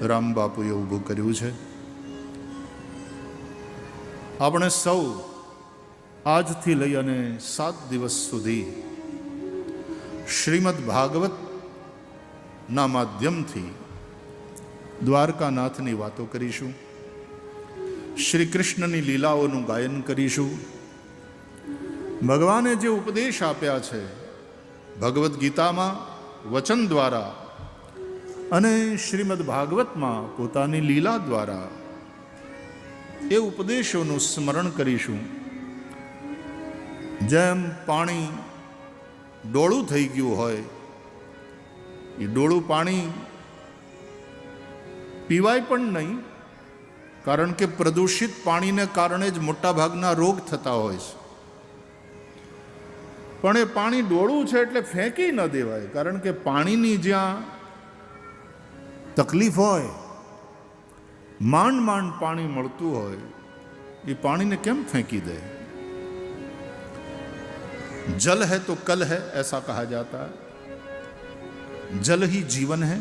રામ બાપુએ ઊભું કર્યું છે. આપણે સૌ આજથી લઈ અને 7 દિવસ સુધી શ્રીમદ ભાગવત ના માધ્યમથી દ્વારકાનાથની વાતો કરીશું, શ્રી કૃષ્ણની લીલાઓનું ગાયન કરીશું. ભગવાને જે ઉપદેશ આપ્યા છે ભગવદ્ ગીતામાં વચન દ્વારા અને શ્રીમદ ભાગવતમાં પોતાની લીલા દ્વારા એ ઉપદેશોનું સ્મરણ કરીશું. જેમ પાણી ડોળું થઈ ગયું હોય, એ ડોળું પાણી પીવાય પણ નહીં, કારણ કે પ્રદૂષિત પાણીને કારણે જ મોટા ભાગના રોગ થતા હોય છે. પણ એ પાણી ડોળું છે એટલે ફેંકી ન દેવાય, કારણ કે પાણીની જ્યાં તકલીફ હોય, માંડ માંડ પાણી મળતું હોય, એ પાણીને કેમ ફેંકી દે? जल है तो कल है ऐसा कहा जाता है. जल ही जीवन है.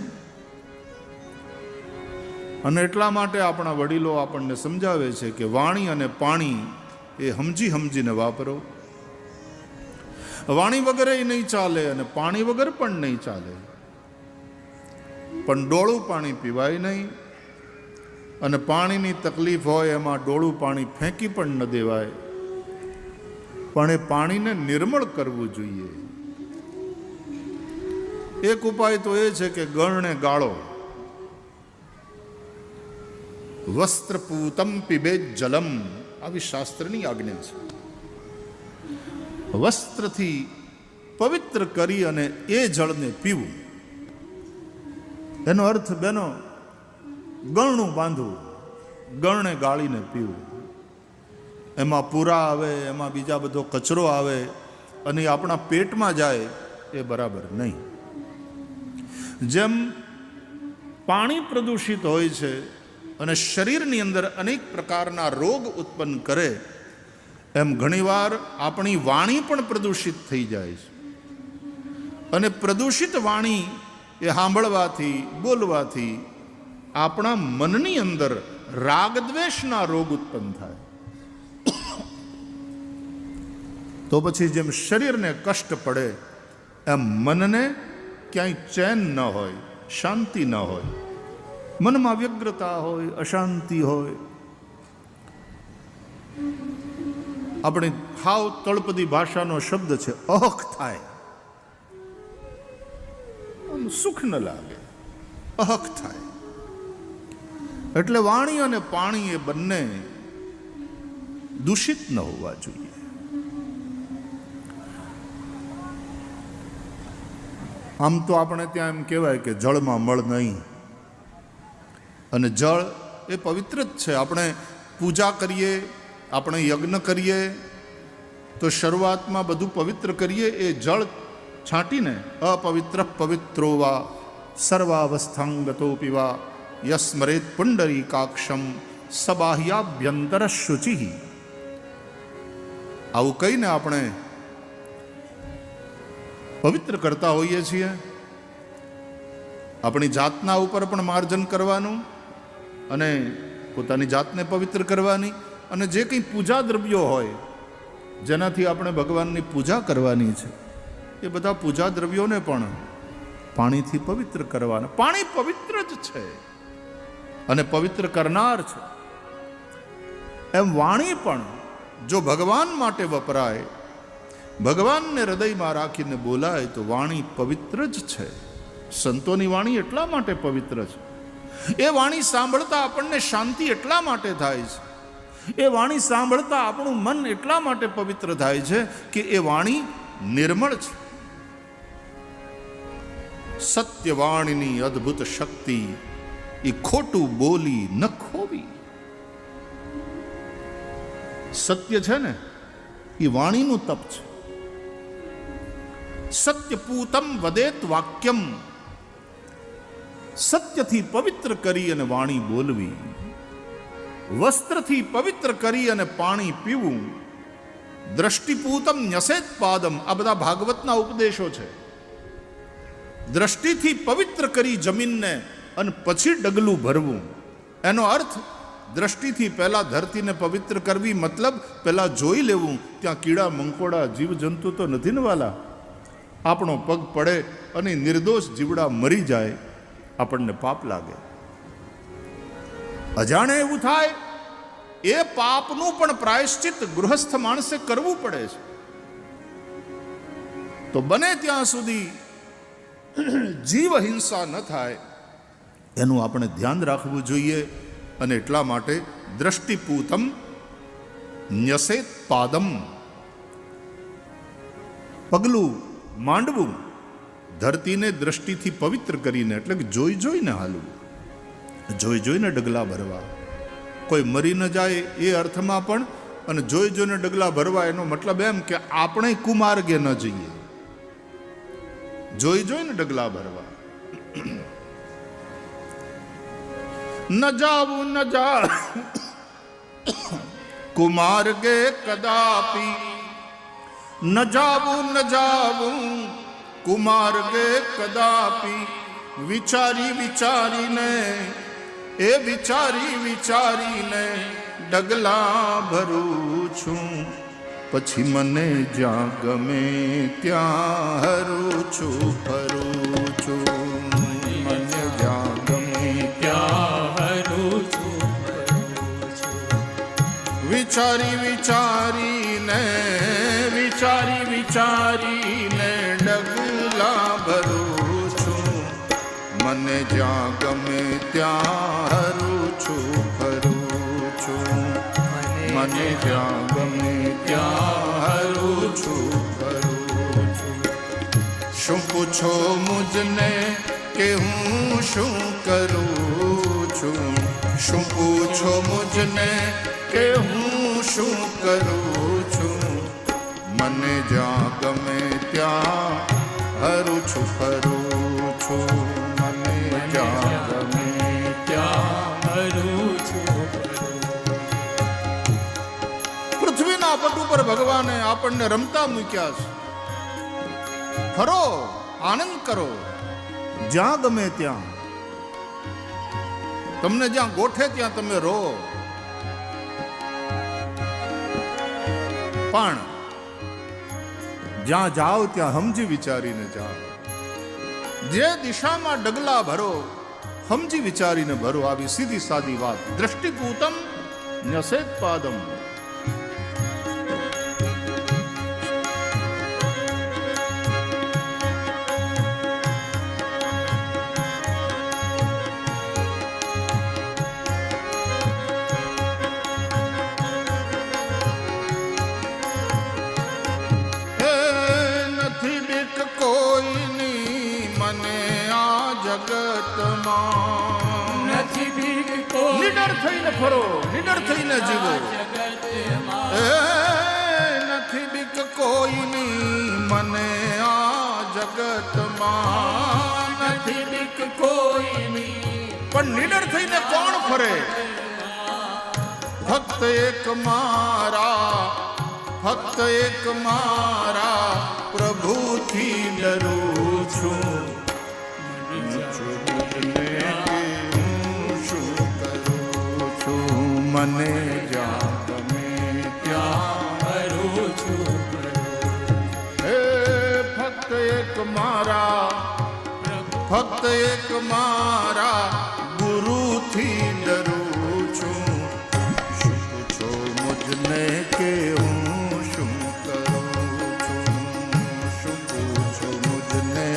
અને એટલા માટે આપણા વડીલો આપણને સમજાવે છે કે વાણી અને પાણી એ સમજીને વાપરો. વાણી વગર એ નહીં ચાલે અને પાણી વગર પણ નહીં ચાલે. પણ ડોળું પાણી પીવાય નહીં, અને પાણીની તકલીફ હોય એમાં ડોળું પાણી ફેંકી પણ ન દેવાય, પણ એ પાણીને નિર્મળ કરવું જોઈએ. એક ઉપાય તો એ છે કે ગળને ગાળો. વસ્ત્રપૂતમ પીબેત જલમ, આવી શાસ્ત્રની આજ્ઞા છે. વસ્ત્રથી પવિત્ર કરી અને એ જળને પીવું. એનો અર્થ બેનો, ગળનું બાંધવું, ગળને ગાળીને પીવું. એમાં પૂરા આવે, એમાં બીજા બધો કચરો આવે અને આપણા પેટમાં જાય, એ બરાબર નહીં. જેમ પાણી પ્રદૂષિત હોય છે અને શરીરની અંદર અનેક પ્રકારના રોગ ઉત્પન્ન કરે, એમ ઘણીવાર આપણી વાણી પણ પ્રદૂષિત થઈ જાય છે. અને પ્રદૂષિત વાણી એ સાંભળવાથી, બોલવાથી આપણા મનની અંદર રાગદ્વેષના રોગ ઉત્પન્ન થાય. તો પછી જેમ શરીરને કષ્ટ પડે, એમ મનને ક્યાંય ચેન ન હોય, શાંતિ ન હોય, મનમાં વ્યગ્રતા હોય, અશાંતિ હોય. આપણી હાવ તળપદી ભાષાનો શબ્દ છે અહક થાય, સુખ ન લાગે, અહક થાય. એટલે વાણી અને પાણી એ બંને દૂષિત ન હોવા જોઈએ. આમ તો આપણે ત્યાં એમ કહેવાય કે જળમાં મળ નહીં, અને જળ એ પવિત્ર જ છે. આપણે પૂજા કરીએ, આપણે યજ્ઞ કરીએ તો શરૂઆતમાં બધું પવિત્ર કરીએ, એ જળ છાંટીને અપવિત્ર પવિત્રો વા સર્વાવસ્થાંગતો પીવા યસ્મરેત પુંડરીકાક્ષમ સબાહ્યાભ્યંતર શુચિ. આવું કહીને આપણે પવિત્ર કરતા હોઈએ છીએ. આપણી જાતના ઉપર પણ માર્જન કરવાનું અને પોતાની જાતને પવિત્ર કરવાની, અને જે કંઈ પૂજા દ્રવ્યો હોય જેનાથી આપણે ભગવાનની પૂજા કરવાની છે, એ બધા પૂજા દ્રવ્યોને પણ પાણીથી પવિત્ર કરવાના. પાણી પવિત્ર જ છે અને પવિત્ર કરનાર છે. એમ વાણી પણ જો ભગવાન માટે વપરાય, ભગવાનને હૃદયમાં રાખીને બોલાય, તો વાણી પવિત્ર જ છે. સંતોની વાણી એટલા માટે પવિત્ર છે. એ વાણી સાંભળતા આપણને શાંતિ એટલા માટે થાય છે. એ વાણી સાંભળતા આપણું મન એટલા માટે પવિત્ર થાય છે કે એ વાણી નિર્મળ છે. સત્યવાણીની અદ્ભુત શક્તિ, એ ખોટું બોલી ન ખોવી. સત્ય છે ને, એ વાણીનું તપ છે. સત્યપૂતમ વદેત વાક્યમ, સત્યથી પવિત્ર કરી અને વાણી બોલવી. વસ્ત્રથી પવિત્ર કરી અને પાણી પીવું. દ્રષ્ટિપૂતમ ન્યસેત પાદમ, આ બધા ભાગવતના ઉપદેશો છે. દ્રષ્ટિથી પવિત્ર કરી જમીનને અને પછી ડગલું ભરવું. એનો અર્થ દ્રષ્ટિથી પહેલાં ધરતીને પવિત્ર કરવી, મતલબ પહેલાં જોઈ લેવું ત્યાં કીડા મંકોડા જીવજંતુ તો નથી ને વાલા. આપણો પગ પડે અને નિર્દોષ જીવડા મરી જાય, આપણને પાપ લાગે. અજાણે એવું થાય, એ પાપનું પણ પ્રાયશ્ચિત ગૃહસ્થ માણસે કરવું પડે છે. તો બને ત્યાં સુધી જીવ હિંસા ન થાય એનું આપણે ધ્યાન રાખવું જોઈએ. અને એટલા માટે દ્રષ્ટિપૂતમ ન્યસેત પાદમ, પગલું માંડવું ધરતીને દ્રષ્ટિથી પવિત્ર કરીને, એટલે કે જોઈ જોઈને હાલવું, જોઈ જોઈને ડગલા ભરવા. કોઈ મરી ન જાય એ અર્થમાં પણ, અને જોઈ જોઈને ડગલા ભરવા એનો મતલબ એમ કે આપણે કુમાર્ગે ન જઈએ, જોઈ જોઈને ડગલા ભરવા. ન જાવું ન જા કુમાર્ગે કદાપી, ન જાવું ન જાવું કુમાર્ગે કદાપી, વિચારી વિચારીને એ વિચારી વિચારીને ડગલા ભરું છું, પછી મને જ્યાં ગમે ત્યાં હરું છું ફરું છું, મને જ્યાં ગમે ત્યાં હરું છું ફરું છું. વિચારી વિચારીને વિચારી વિચારીને ડગલા ભરું છું, મને જ્યાં ગમે ત્યાં હરું છું ફરું છું, મને જ્યાં ગમે ત્યાં હરું છું ફરું છું. શું પૂછો મુજને કે હું શું કરું છું, શું પૂછો મુજને કે હું શું કરું છું, મને જ્યાં ગમે ત્યાં હરું છું ફરું છું, મને જ્યાં ગમે ત્યાં હરું છું. પૃથ્વીના પટ ઉપર ભગવાને આપણને રમતા મૂક્યા છે. ફરો, આનંદ કરો જ્યાં ગમે ત્યાં. તમને જ્યાં ગોઠે ત્યાં તમે રહો, પણ જ્યાં જાઓ ત્યાં સમજી વિચારીને જાઓ. જે દિશામાં ડગલા ભરો સમજી વિચારીને ભરો. આવી સીધી સાદી વાત. દ્રષ્ટિપૂતમ ન્યસેત પાદમ. નિડર થઈને ફરો, નિડર થઈને જીવો. નથી બીક કોઈની મને આ જગતમાં, નથી બીક કોઈની. પણ નિડર થઈને કોણ ફરે? ફક્ત એક મારા, ફક્ત એક મારા પ્રભુથી ડરું છું. મને જ્યાં ગમે ત્યાં હરું છું. હે ફક્ત એક મારા, ફક્ત એક મારા ગુરુથી ડરું છું. શું પૂછો મુજને કે હું શું કરું છું, શું પૂછો મુજને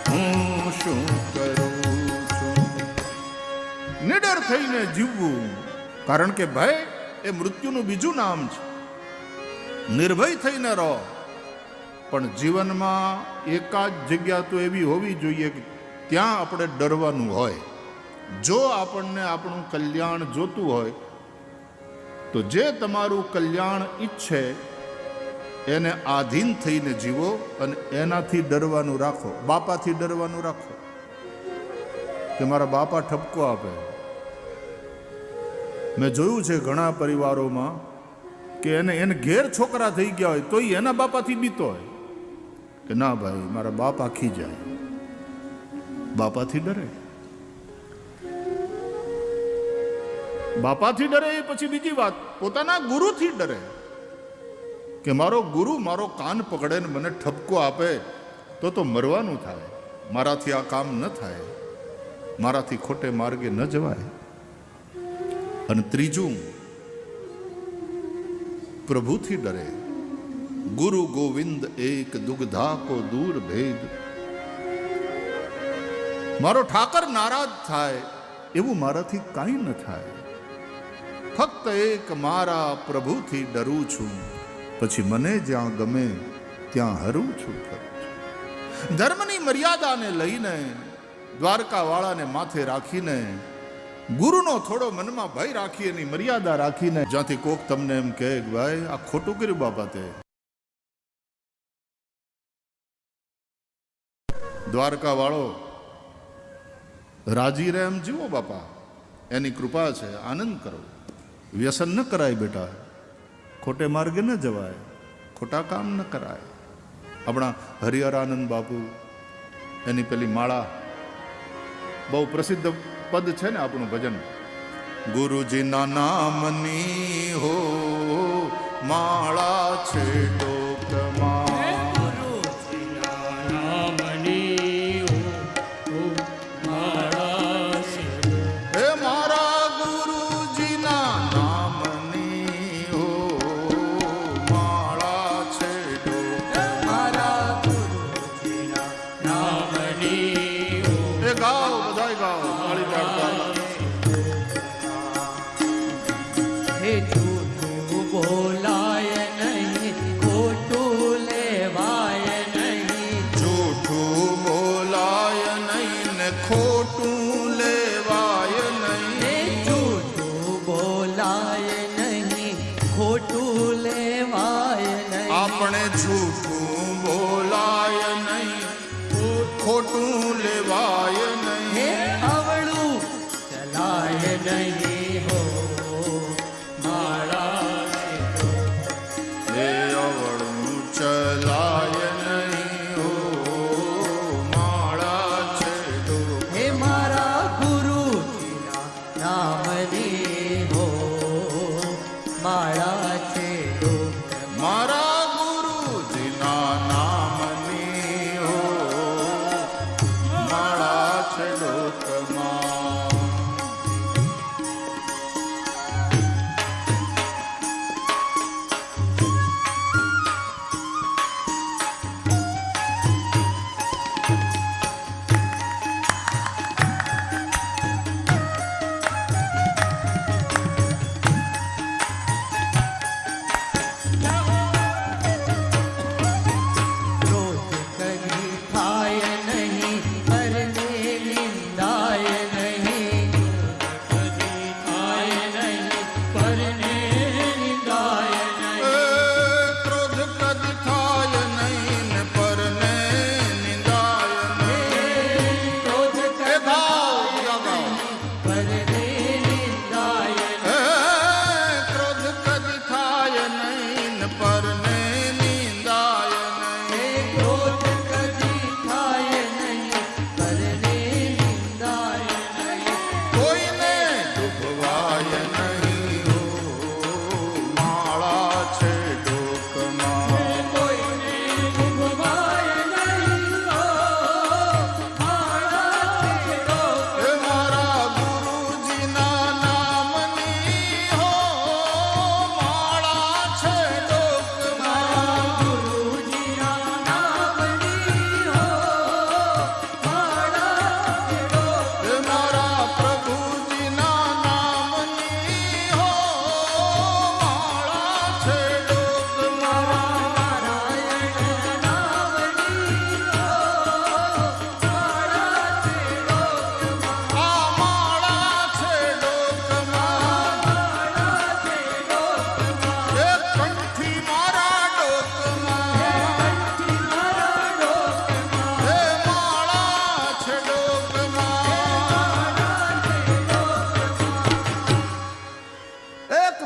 હું શું કરું છું. નિડર થઈને જીવવું. કારણ કે ભય એ મૃત્યુનું બીજું નામ છે. નિર્ભય થઈને રહો. પણ જીવનમાં એકાદ જગ્યા તો એવી હોવી જોઈએ કે ત્યાં આપણે ડરવાનું હોય. જો આપણને આપણું કલ્યાણ જોતું હોય તો જે તમારું કલ્યાણ ઈચ્છે એને આધીન થઈને જીવો અને એનાથી ડરવાનું રાખો. બાપાથી ડરવાનું રાખો કે મારા બાપા ઠપકો આપે. મેં જોયું છે ઘણા પરિવારોમાં કે એને ઘેર છોકરા થઈ ગયા હોય તો એના બાપાથી બીતો હોય કે ના ભાઈ મારા બાપા ખીજાય, બાપાથી ડરે. બાપાથી ડરે એ પછી બીજી વાત, પોતાના ગુરુથી ડરે કે મારો ગુરુ મારો કાન પકડે ને મને ઠપકો આપે તો મરવાનું થાય, મારાથી આ કામ ન થાય, મારાથી ખોટે માર્ગે ન જવાય. અને ત્રીજું, પ્રભુથી ડરે. ગુરુ ગોવિંદ એક દુગ્ધા કો દૂર ભેદ. મારો ઠાકર નારાજ થાય એવું મારાથી કાંઈ ન થાય. ફક્ત એક મારા પ્રભુથી ડરું છું, પછી મને જ્યાં ગમે ત્યાં હરું છું. ધર્મની મર્યાદાને લઈને, દ્વારકા વાળાને માથે રાખીને, ગુરુનો થોડો મનમાં ભય રાખી, એની મર્યાદા રાખીને, જ્યાંથી કોક તમને એમ કહે કે ભાઈ આ ખોટું કર્યું બાપા તે, દ્વારકા વાળો રાજી રહે એમ જીવો બાપા, એની કૃપા છે, આનંદ કરો, વ્યસન ન કરાય બેટા, ખોટે માર્ગે ન જવાય, ખોટા કામ ન કરાય. આપણા હરિહરાનંદ બાપુ એની પેલી માળા, બહુ પ્રસિદ્ધ પદ છે ને આપણું ભજન, ગુરુજીના નામની હો માળા છે ડોકમાં. આપણે જૂઠું બોલાય નહીં, ખોટું લેવાય નહીં, અવળું ચલાય નહીં હો માળા. હે અવળું ચલાય નહીં હો માળા છે. હે મારા ગુરુજીના નામની હો માળા છે. મારા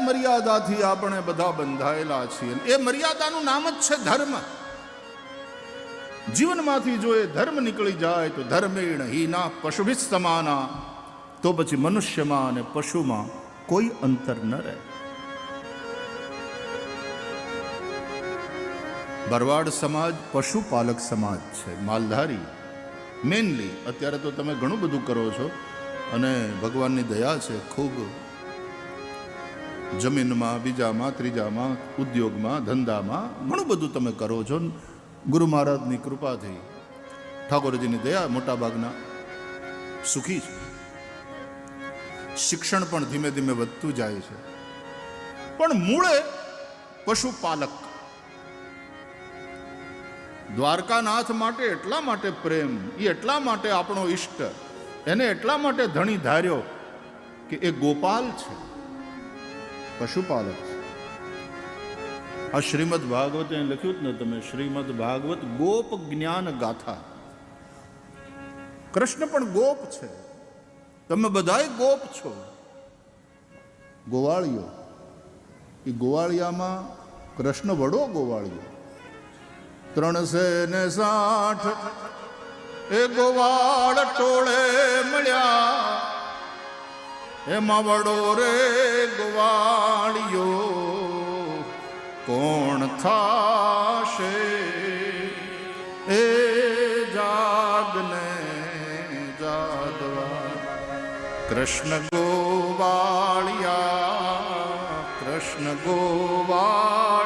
મર્યાદાથી આપણે બધા બંધાયેલા છીએ. એ મર્યાદાનું નામ જ છે ધર્મ. જીવનમાંથી જો એ ધર્મ નીકળી જાય તો ધર્મેણ હીના પશુભિ સમાના, તો પછી મનુષ્યમાં અને પશુમાં કોઈ અંતર ન રહે. બરવાડ સમાજ પશુપાલક સમાજ છે, માલધારી મેનલી. અત્યારે તો તમે ઘણું બધું કરો છો અને ભગવાનની દયા છે ખૂબ. જમીનમાં, બીજામાં, ત્રીજામાં, ઉદ્યોગમાં, ધંધામાં ઘણું બધું તમે કરો છો. ગુરુ મહારાજની કૃપાથી, ઠાકોરજીની દયા, મોટાભાગના સુખી છે. શિક્ષણ પણ ધીમે ધીમે વધતું જાય છે. પણ મૂળે પશુપાલક. દ્વારકાનાથ માટે એટલા માટે પ્રેમ, એ એટલા માટે આપણો ઈષ્ટ, એને એટલા માટે ધણી ધાર્યો કે એ ગોપાલ છે, પશુપાલક છે. આ શ્રીમદ ભાગવત અહીં લખ્યું જ ને તમે, શ્રીમદ ભાગવત ગોપ જ્ઞાન ગાથા. કૃષ્ણ પણ ગોપ છે, તમે બધાય ગોપ છો. ગોવાળિયો, એ ગોવાળિયામાં કૃષ્ણ વડો ગોવાળિયો. 360 એ ગોવાળ ટોળે મળ્યા, એમાં વડો રે ગોવાળિયો કોણ થાશે? એ જાગને જાદવા કૃષ્ણ ગોવાળિયા, કૃષ્ણ ગોવાળિયા,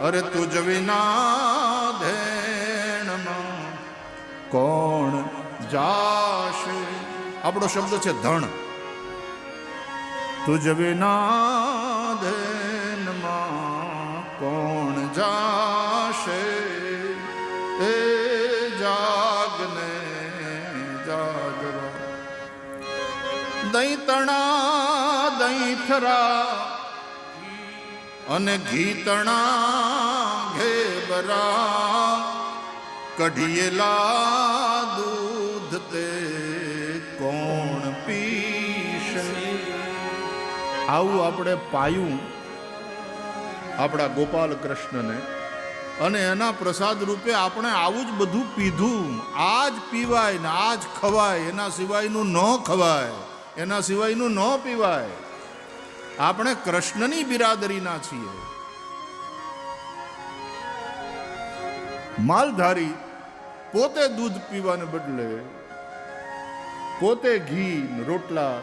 અરે તુજ વિના ધેણમાં કોણ જાશે? આપણો શબ્દ છે ધણ. તુજ વિના ધેનમાં કોણ જાશે? એ જાગને જાગવા દૈતણા દૈથરા અને ઘીતણા ઘેબરા, કઢિયેલા દૂધ તે કોણ પીશે? આવું આપણે પાયું આપણા ગોપાલ કૃષ્ણને, અને એના પ્રસાદ રૂપે આપણે આવું જ બધું પીધું. આ જ પીવાય ને આ જ ખવાય, એના સિવાયનું ન ખવાય, એના સિવાયનું ન પીવાય. આપણે કૃષ્ણની બિરાદરીના છીએ. માલધારી પોતે દૂધ પીવાને બદલે પોતે ઘી રોટલા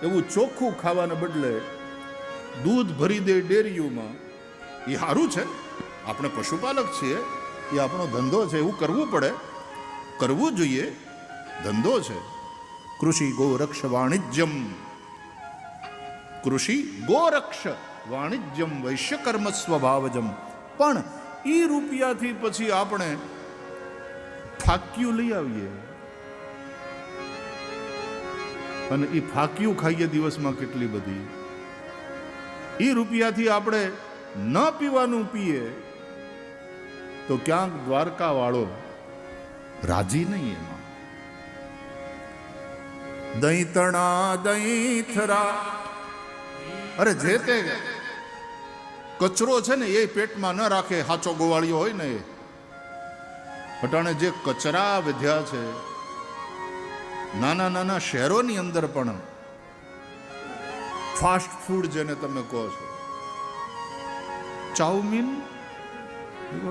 એવું ચોખ્ખું ખાવાને બદલે દૂધ ભરી દે ડેરીઓમાં. એ સારું છે, આપણે પશુપાલક છીએ, એ આપણો ધંધો છે, એવું કરવું પડે, કરવું જોઈએ, ધંધો છે. કૃષિ ગોરક્ષ વાણિજ્યમ, કૃષિ ગોરક્ષ વાણિજ્યમ વૈશ્યકર્મ સ્વભાવજમ. પણ એ રૂપિયાથી પછી આપણે ફાક્યું લઈ આવીએ અને એ ફાક્યું ખાઈએ દિવસમાં કેટલી બધી. એ રૂપિયાથી આપણે ન પીવાનું પીએ તો ક્યાંક દ્વારકા વાળો રાજી નહીં એમાં. દૈતણા દૈથરા, અરે જે તે કચરો છે ને એ પેટમાં ન રાખે સાચો ગોવાળિયો હોય ને. એ અટાણે જે કચરા વધ્યા છે નાના નાના શહેરોની અંદર પણ, ફાસ્ટ ફૂડ જેને તમે કહો છો, ચાઉમીન.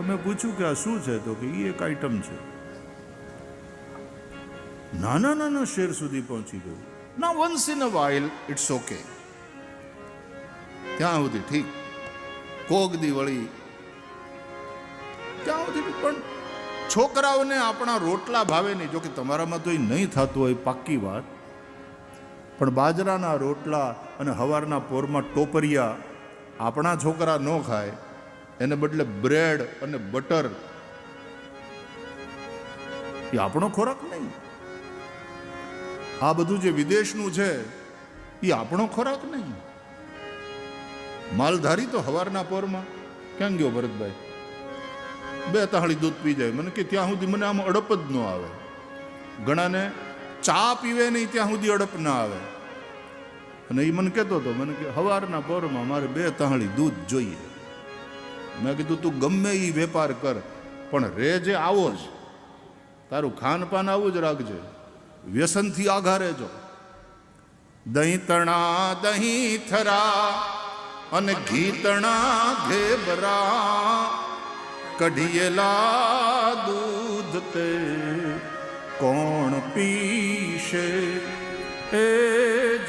મેં પૂછ્યું કે આ શું છે, તો કે એ એક આઈટમ છે. નાના નાના શહેર સુધી પહોંચી ગયું. ના, once in a while it's okay, ત્યાં સુધી ઠીક, કોગદી વળી ત્યાં સુધી. પણ છોકરાઓને આપણા રોટલા ભાવે નહીં. જો કે તમારામાં તો એ નહીં થતું હોય, પાક્કી વાત. પણ બાજરાના રોટલા અને હવારના પોરમાં ટોપરિયા આપણા છોકરા ન ખાય, એને બદલે બ્રેડ અને બટર, એ આપણો ખોરાક નહીં. આ બધું જે વિદેશનું છે એ આપણો ખોરાક નહીં. માલધારી તો હવારના પોરમાં ક્યાં ગયો ભરતભાઈ? 2 તાળી દૂધ પી જાય. મને કે ત્યાં સુધી મને આમ અડપ જ ન આવે. ઘણાને ચા પીવે નહીં ત્યાં સુધી અડપ ના આવે. અને એ મને કહેતો હતો, મને કે હવારના પોરમાં મારે 2 તાળી દૂધ જોઈએ. મેં કીધું તું ગમે એ વેપાર કર, પણ રેજે આવો જ, તારું ખાનપાન આવું જ રાખજે, વ્યસનથી આઘા રહેજો. દહીં તણા દહીં થરા અને ઘી તણા ઘેબરા, કઢિયેલા દૂધ તે કોણ પીશે, એ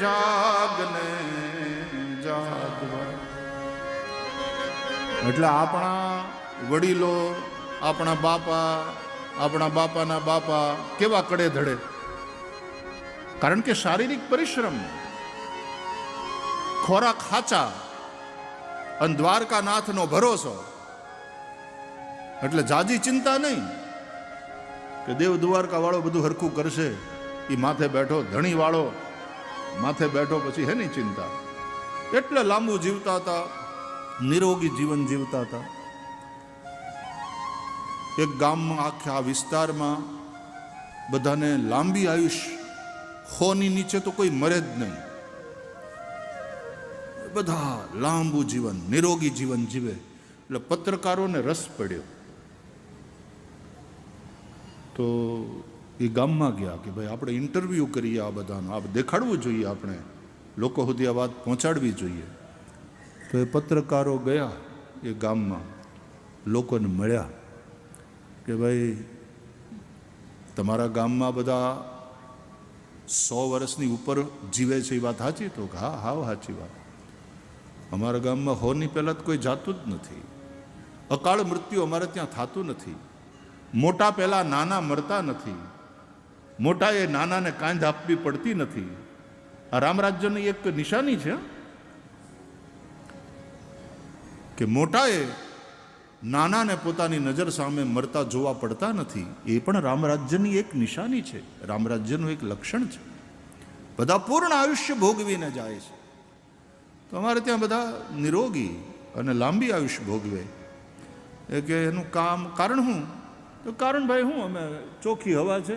જાગને જાગવા. એટલે આપણા વડીલો, આપણા બાપાના બાપા કેવા કડે ધડે, કારણ કે શારીરિક પરિશ્રમ, ખોરાક ખાચા અને દ્વારકાનાથનો ભરોસો. એટલે જાજી ચિંતા નહીં કે દેવ દ્વારકા વાળો બધું હરખું કરશે, એ માથે બેઠો ધણી વાળો માથે બેઠો, પછી હેની ચિંતા. એટલે લાંબુ જીવતા હતા, નિરોગી જીવન જીવતા હતા. એક ગામમાં, આખા વિસ્તારમાં બધાને લાંબી આયુષ્ય, 100ની નીચે તો કોઈ મરે જ નહીં. બધા લાંબુ જીવન, નિરોગી જીવન જીવે. એટલે પત્રકારોને રસ પડ્યો, તો એ ગામમાં ગયા કે ભાઈ આપણે ઇન્ટરવ્યૂ કરીએ આ બધાનું, આ દેખાડવું જોઈએ, આપણે લોકો સુધી આ વાત પહોંચાડવી જોઈએ. તો એ પત્રકારો ગયા એ ગામમાં, લોકોને મળ્યા કે ભાઈ તમારા ગામમાં બધા 100 વર્ષની ઉપર જીવે છે, એ વાત સાચી? તો હા, હાવ સાચી વાત. અમારા ગામમાં 100ની પહેલાં તો કોઈ જાતું જ નથી. અકાળ મૃત્યુ અમારે ત્યાં થતું નથી. મોટા પહેલાં નાના મરતા નથી. મોટાએ નાનાને કાંધ આપવી પડતી નથી. આ રામરાજ્યની એક નિશાની છે કે મોટાએ નાનાને પોતાની નજર સામે મરતા જોવા પડતા નથી. એ પણ રામરાજ્યની એક નિશાની છે, રામરાજ્યનું એક લક્ષણ છે. બધા પૂર્ણ આયુષ્ય ભોગવીને જાય છે. તો અમારે ત્યાં બધા નિરોગી અને લાંબી આયુષ્ય ભોગવે. એ કે એનું કારણ શું? તો કારણ ભાઈ હું, અમે ચોખ્ખી હવા છે,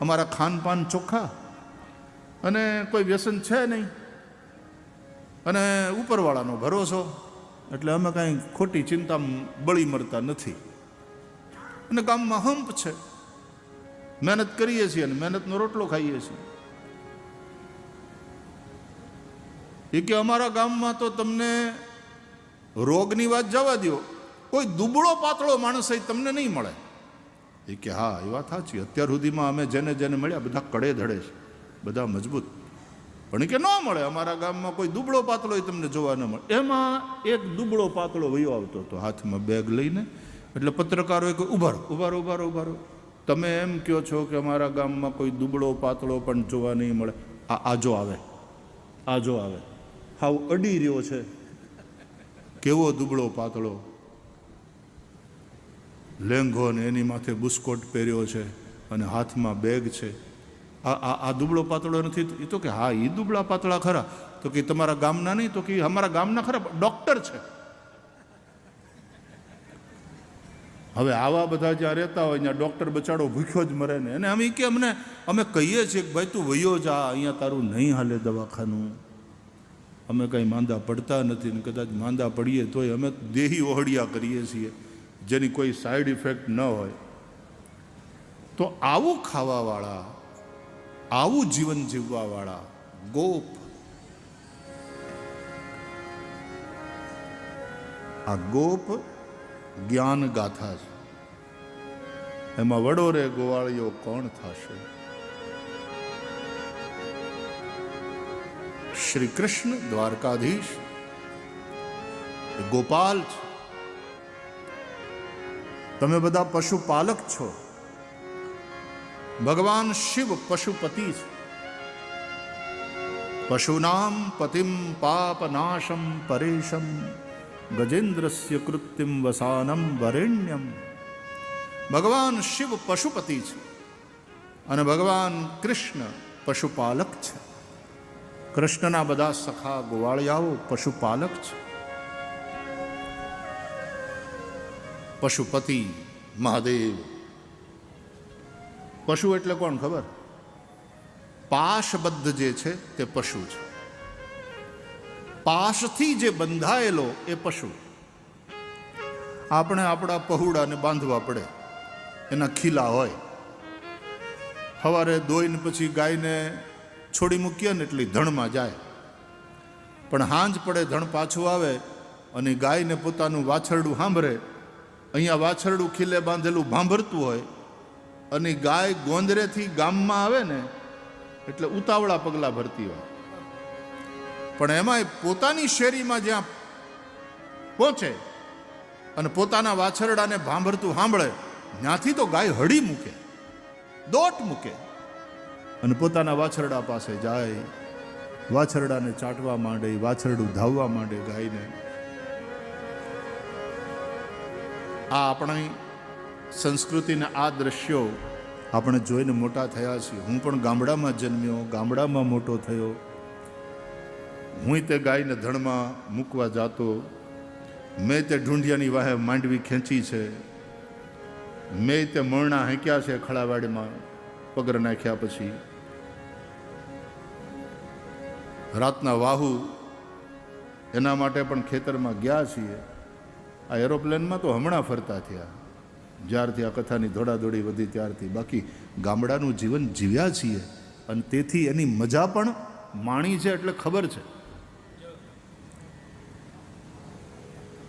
અમારા ખાનપાન ચોખ્ખા, અને કોઈ વ્યસન છે નહીં, અને ઉપરવાળાનો ભરોસો. એટલે અમે કાંઈ ખોટી ચિંતા બળી મરતા નથી. અને ગામમાં હંપ છે, મહેનત કરીએ છીએ અને મહેનતનો રોટલો ખાઈએ છીએ. એ કે અમારા ગામમાં તો તમને રોગની વાત જવા દો, કોઈ દુબળો પાતળો માણસ તમને નહીં મળે. એ કે હા, એ વાત સાચી. અત્યાર સુધીમાં અમે જેને જેને મળ્યા બધા કડે ધડે છે, બધા મજબૂત. પણ કે ન મળે, અમારા ગામમાં કોઈ દુબળો પાતળો તમને જોવા ન મળે. એમાં એક દુબળો પાતળો વયો આવતો હતો હાથમાં બેગ લઈને. એટલે પત્રકારોએ કોઈ ઉભારો, તમે એમ કહો છો કે અમારા ગામમાં કોઈ દુબળો પાતળો પણ જોવા નહીં મળે? આજો આવે, હાવ અડી રહ્યો છે. કેવો દુબળો પાતળો, લેંઘો ને એની માથે બુસ્કોટ પહેર્યો છે અને હાથમાં બેગ છે. આ દુબળો પાતળો નથી? એ તો કે હા, એ દુબળા પાતળા ખરા. તો કે તમારા ગામના નહીં? તો કે અમારા ગામના ખરા, ડૉક્ટર છે. હવે આવા બધા જ્યાં રહેતા હોય ત્યાં ડૉક્ટર બચાડો ભૂખ્યો જ મરે ને. અને અમે કહીએ છીએ કે ભાઈ તું વયો જા, અહીંયા તારું નહીં હાલે દવાખાનું, અમે કંઈ માંદા પડતા નથી. ને કદાચ માંદા પડીએ તોય અમે દેહી ઓહડિયા કરીએ છીએ, જેની કોઈ સાઈડ ઇફેક્ટ ન હોય. તો આવું ખાવાવાળા, આવું જીવન જીવવાવાળા ગોપ, આ ગોપ જ્ઞાન ગાથા છે. એમાં વડો રે ગોવાળિયો કોણ થશે? શ્રી કૃષ્ણ દ્વારકાધીશ એ ગોપાલ છે. તમે બધા પશુપાલક છો. ભગવાન શિવ પશુપતિ છે. પશુનામ પતિમ પાપનાશમ પરેશમ ગજેન્દ્રસ્ય કૃત્યમ વસાનમ વરેણ્યમ. ભગવાન શિવ પશુપતિ છે અને ભગવાન કૃષ્ણ પશુપાલક છે. કૃષ્ણના બધા સખા ગોવાળિયાઓ પશુપાલક છે. પશુપતિ મહાદેવ. પશુ એટલે કોણ ખબર? પાશબદ્ધ જે છે તે પશુ છે. પાશથી જે બંધાયેલો એ પશુ. આપણે આપણા પહુડાને બાંધવા પડે, એના ખીલા હોય. સવારે ધોઈને પછી ગાયને છોડી મૂકીએ ને એટલી ધણમાં જાય. પણ હાંજ પડે ધણ પાછું આવે અને ગાયને પોતાનું વાછરડું સાંભળે. અહીંયા વાછરડું ખીલે બાંધેલું ભાંભરતું હોય અને ગાય ગોંદરેથી ગામમાં આવે ને એટલે ઉતાવળા પગલાં ભરતી હોય. પણ એમાંય પોતાની શેરીમાં જ્યાં પહોંચે અને પોતાના વાછરડાને ભાંભરતું સાંભળે ત્યાંથી તો ગાય હળી મૂકે, દોટ મૂકે અને પોતાના વાછરડા પાસે જાય, વાછરડાને ચાટવા માંડે, વાછરડું ધાવવા માંડે ગાયને. આ આપણી સંસ્કૃતિના આ દ્રશ્યો આપણે જોઈને મોટા થયા છીએ. હું પણ ગામડામાં જન્મ્યો, ગામડામાં મોટો થયો. હું તે ગાયને ધણમાં મૂકવા જાતો. મેં તે ઢૂંઢિયાની વાહે માંડવી ખેંચી છે. મેં તે મરણા હેંક્યા છે ખળાવાડીમાં પગર નાખ્યા પછી. રાતના વાહુ એના માટે પણ ખેતરમાં ગયા છીએ. આ એરોપ્લેનમાં તો હમણાં ફરતા થયા, જ્યારથી આ કથાની દોડાદોડી વધી ત્યારથી. બાકી ગામડાનું જીવન જીવ્યા છીએ અને તેથી એની મજા પણ માણી છે એટલે ખબર છે.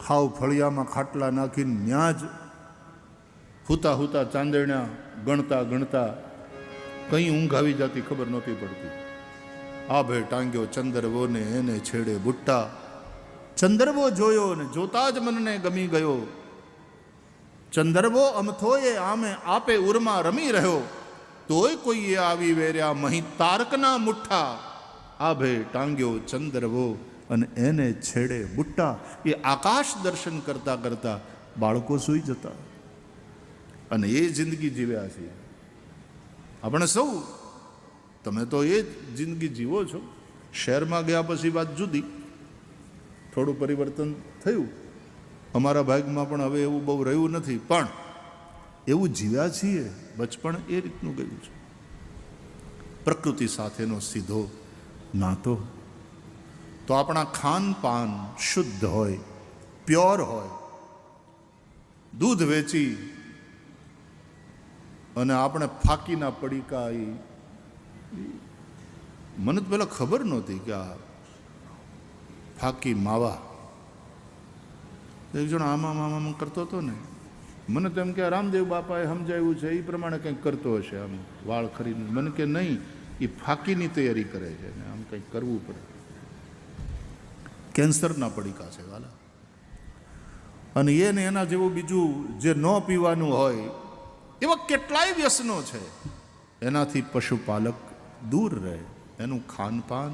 ખાવ ફળિયામાં ખાટલા નાખીને ન્યા જ હુતા હુતા ચાંદરણા ગણતા ગણતા કઈ ઊંઘ આવી જતી ખબર નહોતી પડતી. આ ભે ટાંગ્યો ચંદરવો ને એને છેડે બુટ્ટા. ચંદરવો જોયો ને જોતા જ મનને ગમી ગયો. ચંદરવો અમથોએ આમે આપે ઉરમાં રમી રહ્યો. તોય કોઈએ આવી વેર્યા મહી તારકના મુઠ્ઠા. આ ભે ટાંગ્યો ચંદરવો અને એને છેડે બુટ્ટા. એ આકાશ દર્શન કરતા કરતા બાળકો સૂઈ જતા અને એ જિંદગી જીવ્યા છીએ આપણે સૌ. તમે તો એ જિંદગી જીવો છો. શહેરમાં ગયા પછી વાત જુદી, થોડું પરિવર્તન થયું. અમારા ભાગમાં પણ હવે એવું બહુ રહ્યું નથી, પણ એવું જીવ્યા છીએ. બચપણ એ રીતનું ગયું છે. પ્રકૃતિ સાથેનો સીધો નાતો. તો આપણા ખાનપાન શુદ્ધ હોય, પ્યોર હોય. દૂધ વેચી અને આપણે ફાકીના પડીકા, મને તો પહેલાં ખબર નહોતી કે આ ફાકી માવા. એક જણ આમાં કરતો હતો ને, મને તો એમ કે રામદેવ બાપાએ સમજાવ્યું છે એ પ્રમાણે કંઈક કરતો હશે. આમ વાળ ખરીને મને કે નહીં, એ ફાકીની તૈયારી કરે છે ને આમ કંઈક કરવું પડે. કેન્સરના પડીકા છે વાલા. અને એને એના જેવું બીજું જે ન પીવાનું હોય એવા કેટલાય વ્યસનો છે. એનાથી પશુપાલક દૂર રહે, એનું ખાનપાન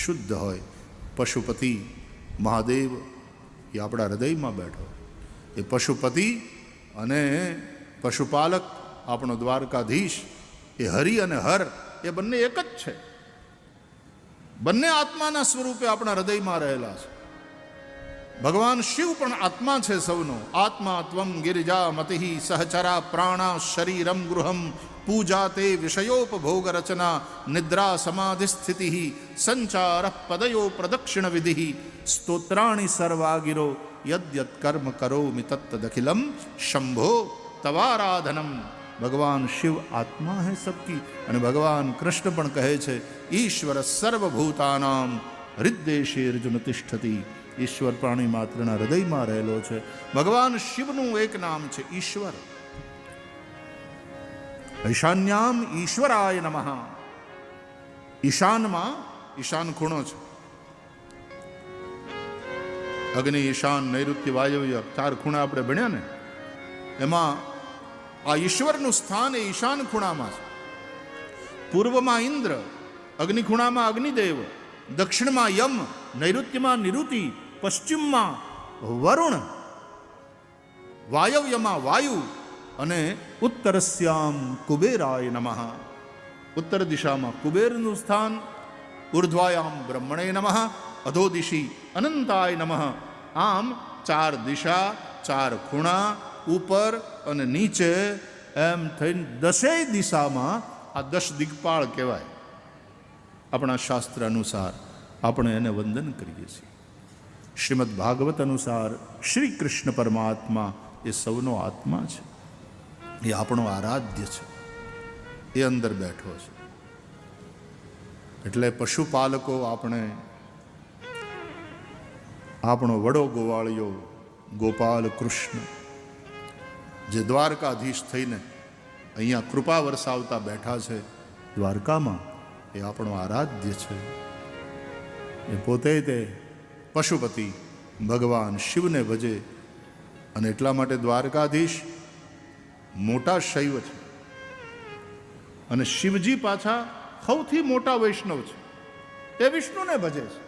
શુદ્ધ હોય. પશુપતિ મહાદેવ એ આપણા હૃદયમાં બેઠો. એ પશુપતિ અને પશુપાલક આપણો દ્વારકાધીશ, એ હરિ અને હર એ બંને એક જ છે. બંને આત્માના સ્વરૂપે આપણા હૃદયમાં રહેલા છે. ભગવાન શિવ પણ આત્મા છે સૌનો. આત્મા ત્વમ ગિરિજા મતિ સહચરા પ્રાણા શરીરમ ગૃહમ પૂજા તે વિષયોપભોગ રચના નિદ્રા સમાધિ સ્થિતિ સંચાર પદયો પ્રદક્ષિણ વિધિ સ્તોત્રાણી સર્વાગિરો યદ્યત કર્મ કરોમિ તત્તદખિલમ શંભો તવારાધનમ. ભગવાન શિવ આત્મા હૈ સબકી. અને ભગવાન કૃષ્ણ પણ કહે છે ઈશ્વર સર્વભૂતાનામ હૃદ્દેશે અર્જુન તિષ્ઠતિ. ઈશ્વર પ્રાણી માત્રના હૃદયમાં રહેલો છે. ભગવાન શિવનું એક નામ છે ઈશ્વર. ઈશાન્યામ ઈશ્વરાય નમઃ. ઈશાનમાં ઈશાન ખૂણો છે. અગ્નિ ઈશાન નૈઋત્ય વાયવ્ય 4 ખૂણા આપણે ભણ્યા ને, એમાં આ ઈશ્વરનું સ્થાન એ ઈશાન ખૂણામાં છે. પૂર્વમાં ઇન્દ્ર, અગ્નિ ખૂણામાં અગ્નિદેવ, દક્ષિણમાં યમ, નૈઋત્યમાં નિરુતિ, પશ્ચિમમાં વરુણ, વાયવ્યમાં વાયુ અને ઉત્તરસ્યામ કુબેરાય નમઃ. ઉત્તર દિશામાં કુબેરનું સ્થાન. ઉર્ધ્વાયામ બ્રહ્મણે નમઃ. અધોદિશી અનંતાય નમઃ. આમ 4 દિશા, 4 ખૂણા, ઉપર અને નીચે, એમ થઈને 10 દિશામાં આ 10 દિગ્પાળ કહેવાય. આપણા શાસ્ત્ર અનુસાર આપણે એને વંદન કરીએ છીએ. શ્રીમદ ભાગવત અનુસાર શ્રી કૃષ્ણ પરમાત્મા એ સૌનો આત્મા છે. એ આપણો આરાધ્ય છે. એ અંદર બેઠો છે. એટલે પશુપાલકો આપણે આપણો વડો ગોવાળિયો ગોપાલ કૃષ્ણ જે દ્વારકાધીશ થઈને અહીંયા કૃપા વરસાવતા બેઠા છે દ્વારકામાં, એ આપણો આરાધ્ય છે. એ પોતે તે પશુપતિ ભગવાન શિવને ભજે અને એટલા માટે દ્વારકાધીશ મોટા શૈવ છે અને શિવજી પાછા સૌથી મોટા વૈષ્ણવ છે. એ વિષ્ણુને ભજે છે.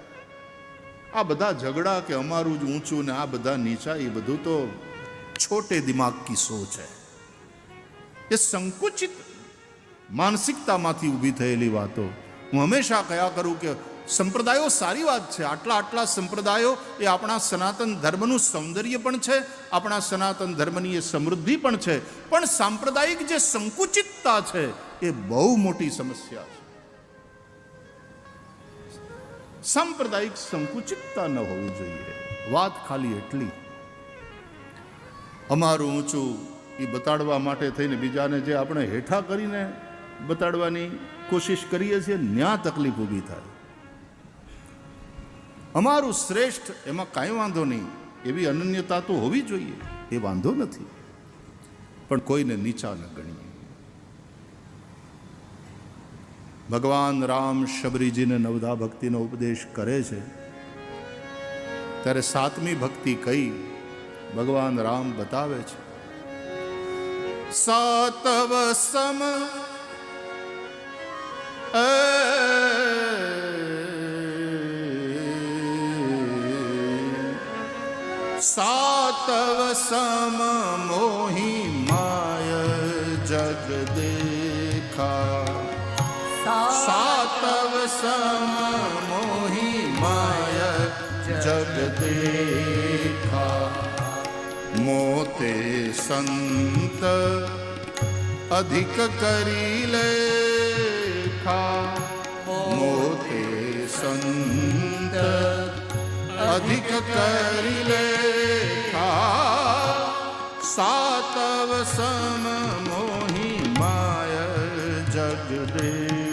આ બધા ઝઘડા કે અમારું જ ઊંચું ને આ બધા નીચા, એ બધું તો છોટે દિમાગ કી સોચ છે. એ સંકુચિત માનસિકતામાંથી ઊભી થયેલી વાતો. હું હંમેશા કહ્યા કરું કે સંપ્રદાયો સારી વાત છે. આટલા સંપ્રદાયો એ આપણા સનાતન ધર્મનું સૌંદર્ય પણ છે, આપણા સનાતન ધર્મની એ સમૃદ્ધિ પણ છે. પણ સાંપ્રદાયિક જે સંકુચિતતા છે એ બહુ મોટી સમસ્યા છે. સાંપ્રદાયિક સંકુચિતતા ન હોવી જોઈએ. વાત ખાલી એટલી, અમારું ઊંચું એ બતાડવા માટે થઈને બીજાને જે આપણે હેઠા કરીને બતાડવાની કોશિશ કરીએ છીએ, ન્યા તકલીફ ઊભી થાય. અમારું શ્રેષ્ઠ એમાં કાંઈ વાંધો નહીં, એવી અનન્યતા તો હોવી જોઈએ, એ વાંધો નથી, પણ કોઈને નીચા ન ગણીએ. ભગવાન રામ શબરીજીને નવધા ભક્તિનો ઉપદેશ કરે છે ત્યારે સાતમી ભક્તિ કઈ ભગવાન રામ બતાવે છે. સાતવ સમ સાતવ સમ મોહી માય જગ દેખા. સાતવ સમ મોહી માય જગ દેખા. મોતે સંત અધિક કરી લેખા. મોતે સંત અધિક કરી લેખા. સાતવ સમ મોહી માય જગ દેખા.